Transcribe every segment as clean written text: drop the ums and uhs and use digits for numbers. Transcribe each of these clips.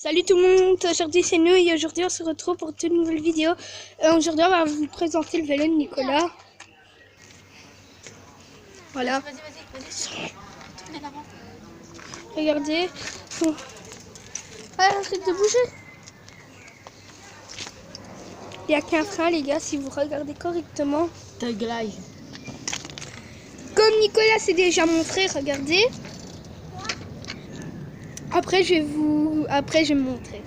Salut tout le monde, aujourd'hui c'est nous et aujourd'hui on se retrouve pour une nouvelle vidéo. Aujourd'hui on va vous présenter le vélo de Nicolas. Voilà. Vas-y. Regardez. Ah, arrête de bouger. Il n'y a qu'un frein les gars si vous regardez correctement. Comme Nicolas s'est déjà montré, regardez. Après je vais me montrer.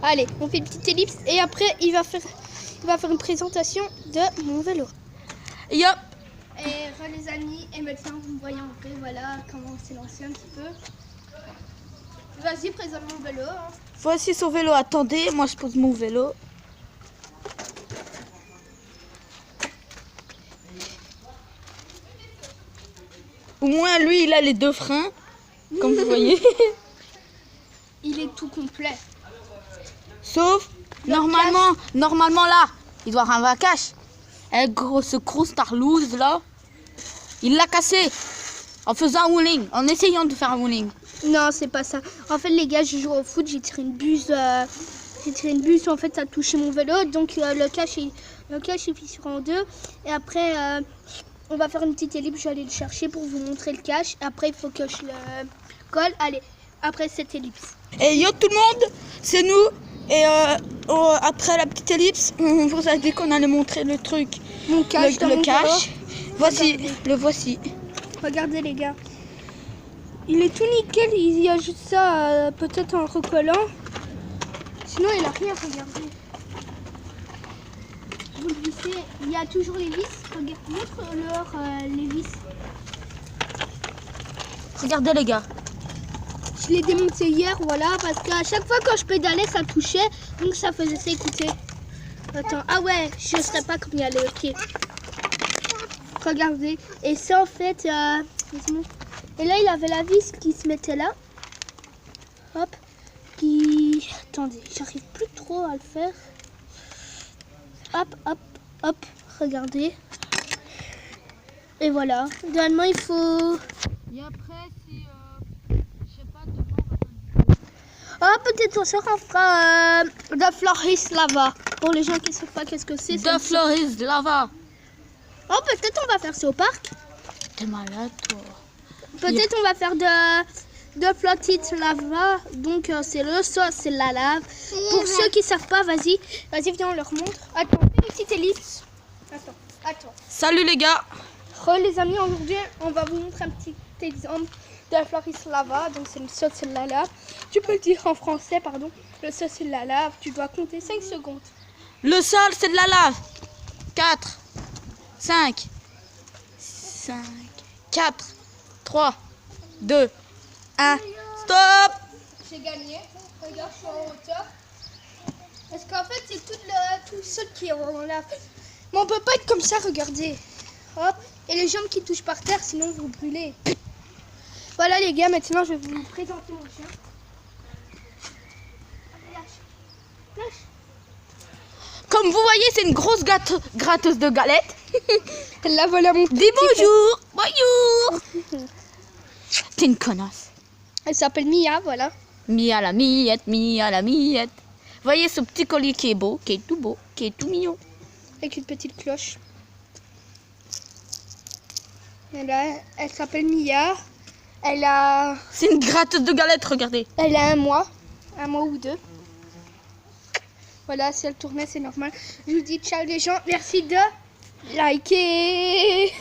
Allez, on fait une petite ellipse et après il va faire une présentation de mon vélo. Yop. Et voilà les amis, et maintenant vous me voyez en vrai, voilà comment c'est lancé un petit peu. Vas-y, présente mon vélo. Hein. Voici son vélo. Attendez, moi je pose mon vélo. Au moins lui il a les deux freins, comme vous voyez. Il est tout complet. Sauf, normalement là, il doit avoir un vacache. Un grosse starlouse là, il l'a cassé en faisant un wheeling, en essayant de faire un wheeling. Non, c'est pas ça. En fait, les gars, je joue au foot, j'ai tiré une buse. En fait, ça a touché mon vélo. Donc, le cache est fissuré en deux. Et après, on va faire une petite ellipse. Je vais aller le chercher pour vous montrer le cache. Après, il faut que je le colle. Allez, après cette ellipse. Et yo tout le monde, c'est nous. Et après la petite ellipse, on vous a dit qu'on allait montrer le truc. Mon cache, le cache. Voici, le voici. Regardez les gars. Il est tout nickel, il y a juste ça peut-être en recollant. Sinon il a rien, regardez. Vous le vissez, il y a toujours les vis. Regarde, montre-leur les vis. Regardez les gars. Je l'ai démonté hier, voilà, parce qu'à chaque fois quand je pédalais, ça touchait, donc ça faisait s'écouter. Attends, ah ouais, je ne sais pas comment y aller, ok. Regardez, et ça en fait, et là il avait la vis qui se mettait là. Hop, qui, attendez, j'arrive plus trop à le faire. Hop, regardez. Et voilà, normalement il faut... Et après, si, je sais pas, demain on va faire... Ah, peut-être on fera de Floris Lava. Pour les gens qui ne savent pas qu'est-ce que c'est. De Floris Lava. Oh, peut-être on va faire ça au parc. T'es malade, toi. Peut-être on va faire de Floris Lava. Donc, c'est le sauce, c'est la lave. Pour ceux qui ne savent pas, vas-y, viens, on leur montre. Attends, fais une petite ellipse. Attends. Salut les gars. Les amis, aujourd'hui, on va vous montrer un petit exemple de la Floris Lava. Donc c'est le sauce, c'est la lave. Tu peux le dire en français, pardon. Le sauce, c'est la lave. Tu dois compter 5 secondes. Le sol, c'est de la lave. 4, 5, 4, 3, 2, 1. Stop. J'ai gagné. Regarde, je suis en hauteur. Parce qu'en fait, c'est tout le sol qui est en lave. Mais on peut pas être comme ça, regardez. Hop. Et les jambes qui touchent par terre, sinon vous brûlez. Voilà les gars, maintenant je vais vous présenter mon chien. Lâche. Comme vous voyez, c'est une grosse gratteuse de galettes. Là voilà mon petit. Dis bonjour. Bonjour. T'es une connasse. Elle s'appelle Mia, voilà. Mia la miette, Mia la miette. Voyez ce petit collier qui est beau, qui est tout beau, qui est tout mignon. Avec une petite cloche. Et là, elle s'appelle Mia. C'est une gratteuse de galettes, regardez. Elle a un mois ou deux. Voilà, si elle tournait, c'est normal. Je vous dis ciao les gens, merci de liker.